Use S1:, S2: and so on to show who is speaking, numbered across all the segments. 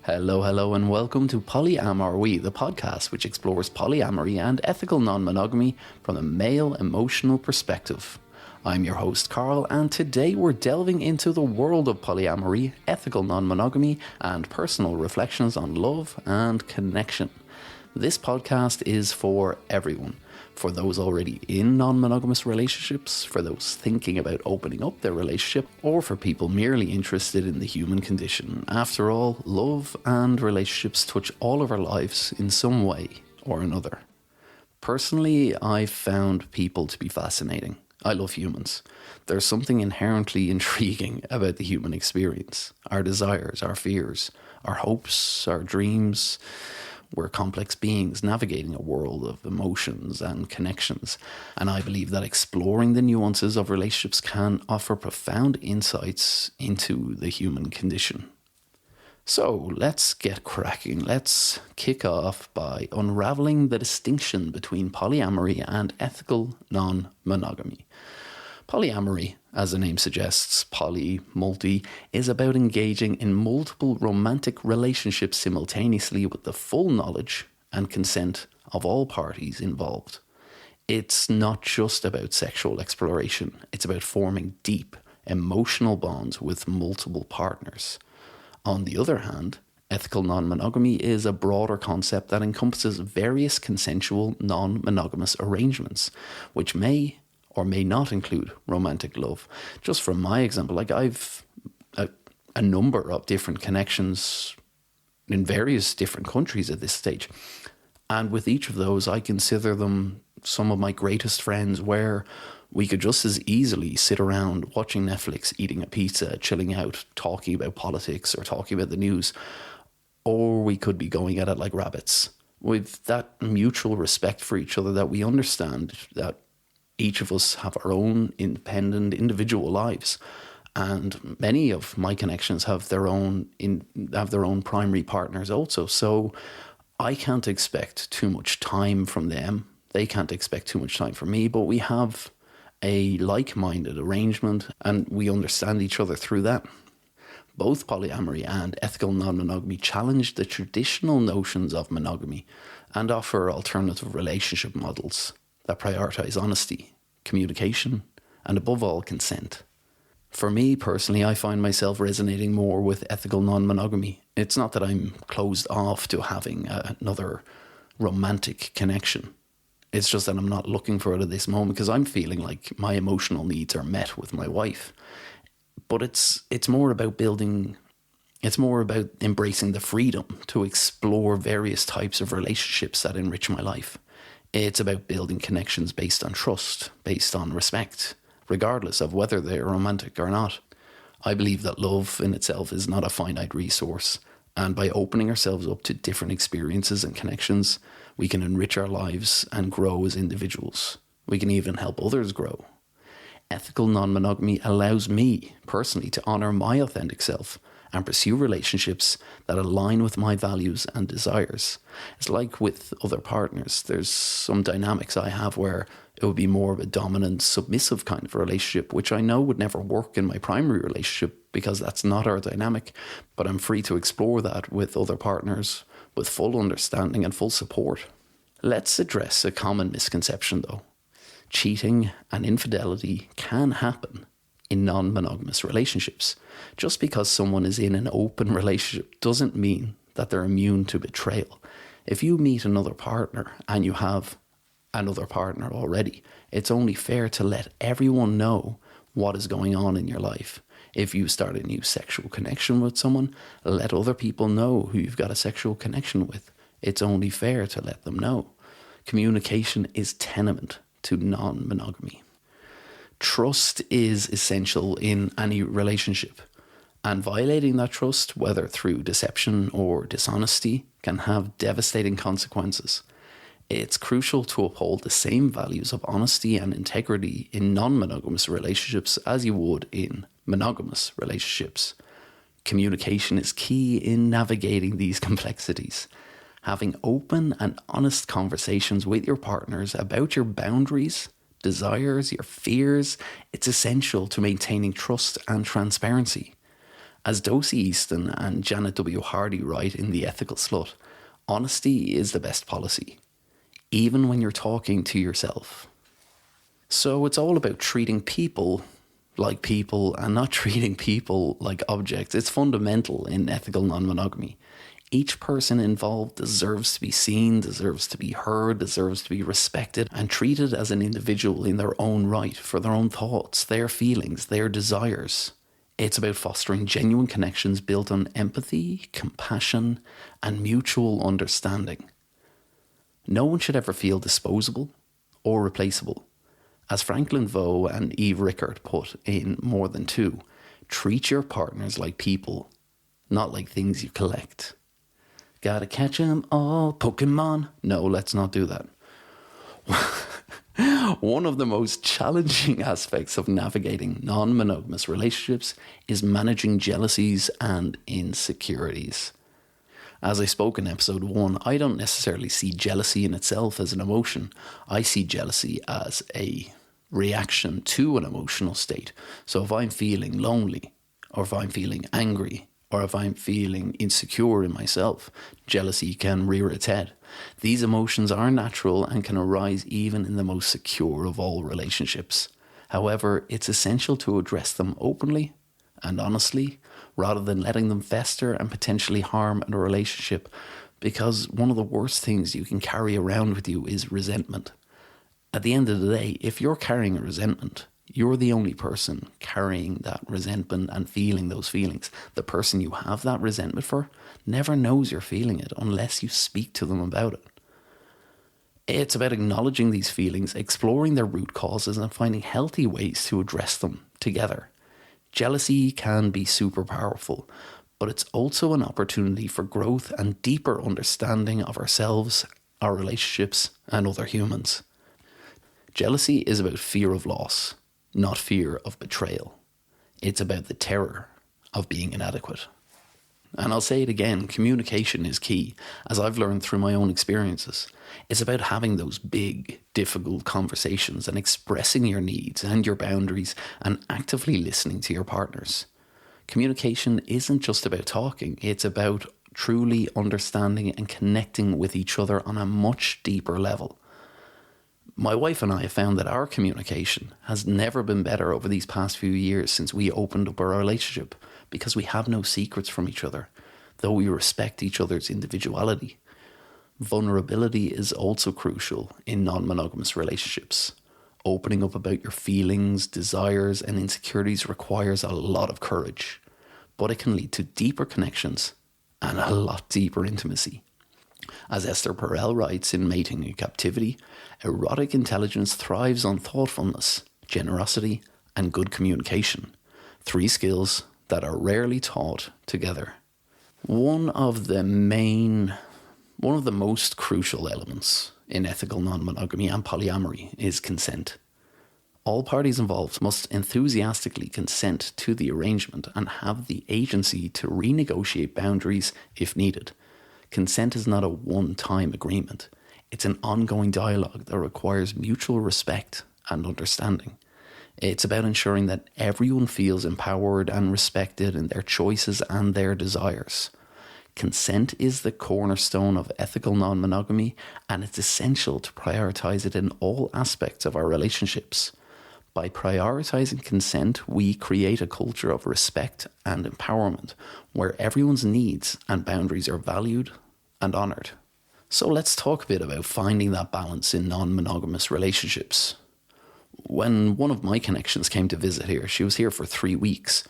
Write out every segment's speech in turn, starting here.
S1: Hello, and welcome to PolyAmAreWe, the podcast which explores polyamory and ethical non-monogamy from a male emotional perspective. I'm your host, Karl, and today we're delving into the world of polyamory, ethical non-monogamy, and personal reflections on love and connection. This podcast is for everyone. For those already in non-monogamous relationships, for those thinking about opening up their relationship, or for people merely interested in the human condition. After all, love and relationships touch all of our lives in some way or another. Personally, I've found people to be fascinating. I love humans. There's something inherently intriguing about the human experience. Our desires, our fears, our hopes, our dreams. We're complex beings navigating a world of emotions and connections, and I believe that exploring the nuances of relationships can offer profound insights into the human condition. So let's get cracking. Let's kick off by unraveling the distinction between polyamory and ethical non-monogamy. Polyamory, as the name suggests, poly, multi, is about engaging in multiple romantic relationships simultaneously with the full knowledge and consent of all parties involved. It's not just about sexual exploration, it's about forming deep, emotional bonds with multiple partners. On the other hand, ethical non-monogamy is a broader concept that encompasses various consensual non-monogamous arrangements, which may or may not include romantic love. Just from my example, I've a number of different connections in various different countries at this stage. And with each of those, I consider them some of my greatest friends, where we could just as easily sit around watching Netflix, eating a pizza, chilling out, talking about politics or talking about the news, or we could be going at it like rabbits, with that mutual respect for each other, that we understand that each of us have our own independent, individual lives, and many of my connections have their own primary partners also. So I can't expect too much time from them. They can't expect too much time from me. But we have a like-minded arrangement, and we understand each other through that. Both polyamory and ethical non-monogamy challenge the traditional notions of monogamy and offer alternative relationship models that prioritise honesty, communication, and above all, consent. For me personally, I find myself resonating more with ethical non-monogamy. It's not that I'm closed off to having another romantic connection. It's just that I'm not looking for it at this moment, because I'm feeling like my emotional needs are met with my wife. But it's more about embracing the freedom to explore various types of relationships that enrich my life. It's about building connections based on trust, based on respect, regardless of whether they're romantic or not. I believe that love in itself is not a finite resource, and by opening ourselves up to different experiences and connections, we can enrich our lives and grow as individuals. We can even help others grow. Ethical non-monogamy allows me, personally, to honour my authentic self and pursue relationships that align with my values and desires. It's like with other partners. There's some dynamics I have where it would be more of a dominant, submissive kind of relationship, which I know would never work in my primary relationship because that's not our dynamic. But I'm free to explore that with other partners with full understanding and full support. Let's address a common misconception though. Cheating and infidelity can happen in non-monogamous relationships. Just because someone is in an open relationship doesn't mean that they're immune to betrayal. If you meet another partner and you have another partner already, it's only fair to let everyone know what is going on in your life. If you start a new sexual connection with someone, let other people know who you've got a sexual connection with. It's only fair to let them know. Communication is tenement to non-monogamy. Trust is essential in any relationship, and violating that trust, whether through deception or dishonesty, can have devastating consequences. It's crucial to uphold the same values of honesty and integrity in non-monogamous relationships as you would in monogamous relationships. Communication is key in navigating these complexities. Having open and honest conversations with your partners about your boundaries, desires, your fears, it's essential to maintaining trust and transparency. As Dossie Easton and Janet W. Hardy write in The Ethical Slut, honesty is the best policy, even when you're talking to yourself. So it's all about treating people like people and not treating people like objects. It's fundamental in ethical non-monogamy. Each person involved deserves to be seen, deserves to be heard, deserves to be respected and treated as an individual in their own right for their own thoughts, their feelings, their desires. It's about fostering genuine connections built on empathy, compassion, and mutual understanding. No one should ever feel disposable or replaceable. As Franklin Veaux and Eve Rickert put in More Than Two, treat your partners like people, not like things you collect. Gotta catch 'em all, Pokemon. No, let's not do that. One of the most challenging aspects of navigating non-monogamous relationships is managing jealousies and insecurities. As I spoke in episode 1, I don't necessarily see jealousy in itself as an emotion. I see jealousy as a reaction to an emotional state. So if I'm feeling lonely, or if I'm feeling angry, or if I'm feeling insecure in myself, jealousy can rear its head. These emotions are natural and can arise even in the most secure of all relationships. However, it's essential to address them openly and honestly, rather than letting them fester and potentially harm a relationship, because one of the worst things you can carry around with you is resentment. At the end of the day, if you're carrying a resentment, you're the only person carrying that resentment and feeling those feelings. The person you have that resentment for never knows you're feeling it unless you speak to them about it. It's about acknowledging these feelings, exploring their root causes, and finding healthy ways to address them together. Jealousy can be super powerful, but it's also an opportunity for growth and deeper understanding of ourselves, our relationships, and other humans. Jealousy is about fear of loss, not fear of betrayal. It's about the terror of being inadequate. And I'll say it again, communication is key, as I've learned through my own experiences. It's about having those big, difficult conversations and expressing your needs and your boundaries and actively listening to your partners. Communication isn't just about talking, it's about truly understanding and connecting with each other on a much deeper level. My wife and I have found that our communication has never been better over these past few years since we opened up our relationship, because we have no secrets from each other, though we respect each other's individuality. Vulnerability is also crucial in non-monogamous relationships. Opening up about your feelings, desires, and insecurities requires a lot of courage, but it can lead to deeper connections and a lot deeper intimacy. As Esther Perel writes in Mating in Captivity, erotic intelligence thrives on thoughtfulness, generosity, and good communication, 3 skills that are rarely taught together. One of the most crucial elements in ethical non-monogamy and polyamory is consent. All parties involved must enthusiastically consent to the arrangement and have the agency to renegotiate boundaries if needed. Consent is not a one-time agreement. It's an ongoing dialogue that requires mutual respect and understanding. It's about ensuring that everyone feels empowered and respected in their choices and their desires. Consent is the cornerstone of ethical non-monogamy, and it's essential to prioritize it in all aspects of our relationships. By prioritizing consent, we create a culture of respect and empowerment where everyone's needs and boundaries are valued and honoured. So let's talk a bit about finding that balance in non-monogamous relationships. When one of my connections came to visit here, she was here for 3 weeks,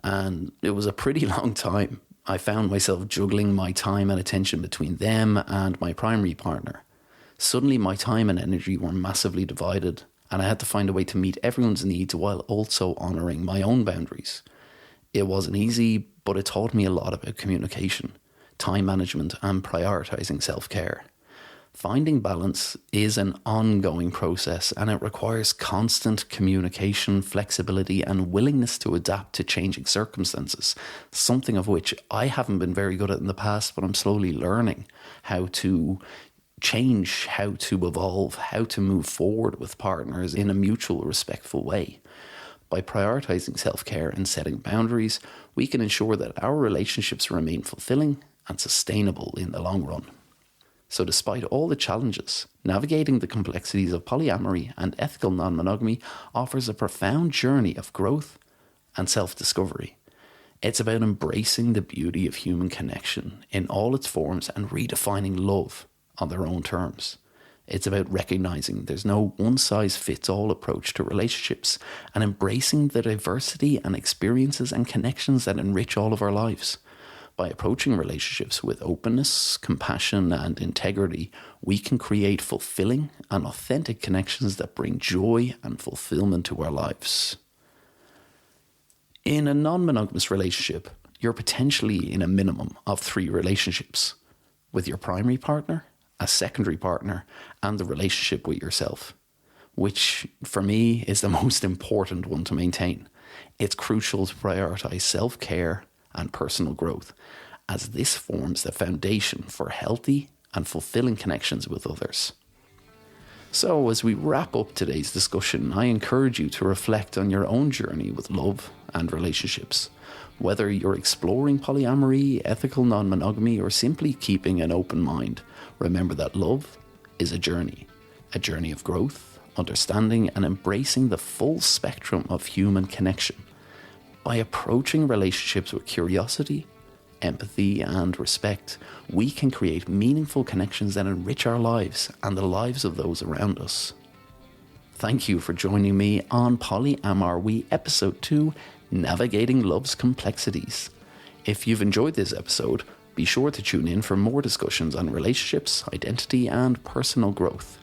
S1: and it was a pretty long time. I found myself juggling my time and attention between them and my primary partner. Suddenly my time and energy were massively divided, and I had to find a way to meet everyone's needs while also honouring my own boundaries. It wasn't easy, but it taught me a lot about communication, time management, and prioritising self-care. Finding balance is an ongoing process, and it requires constant communication, flexibility, and willingness to adapt to changing circumstances, something of which I haven't been very good at in the past, but I'm slowly learning how to change, how to evolve, how to move forward with partners in a mutual respectful way. By prioritizing self-care and setting boundaries, we can ensure that our relationships remain fulfilling and sustainable in the long run. So despite all the challenges, navigating the complexities of polyamory and ethical non-monogamy offers a profound journey of growth and self-discovery. It's about embracing the beauty of human connection in all its forms and redefining love on their own terms. It's about recognizing there's no one-size-fits-all approach to relationships and embracing the diversity and experiences and connections that enrich all of our lives. By approaching relationships with openness, compassion, and integrity, we can create fulfilling and authentic connections that bring joy and fulfillment to our lives. In a non-monogamous relationship, you're potentially in a minimum of 3 relationships, with your primary partner, a secondary partner, and the relationship with yourself, which for me is the most important one to maintain. It's crucial to prioritize self-care and personal growth, as this forms the foundation for healthy and fulfilling connections with others. So as we wrap up today's discussion, I encourage you to reflect on your own journey with love and relationships. Whether you're exploring polyamory, ethical non-monogamy, or simply keeping an open mind, remember that love is a journey of growth, understanding, and embracing the full spectrum of human connection. By approaching relationships with curiosity, empathy, and respect, we can create meaningful connections that enrich our lives and the lives of those around us. Thank you for joining me on PolyAmAreWe Episode 2, Navigating Love's Complexities. If you've enjoyed this episode, be sure to tune in for more discussions on relationships, identity, and personal growth.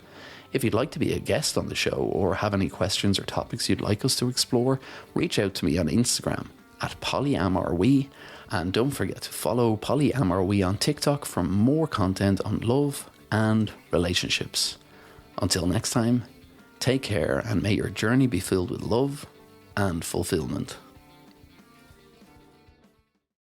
S1: If you'd like to be a guest on the show or have any questions or topics you'd like us to explore, reach out to me on Instagram at PolyAmAreWe, and don't forget to follow PolyAmAreWe on TikTok for more content on love and relationships. Until next time, take care and may your journey be filled with love and fulfillment.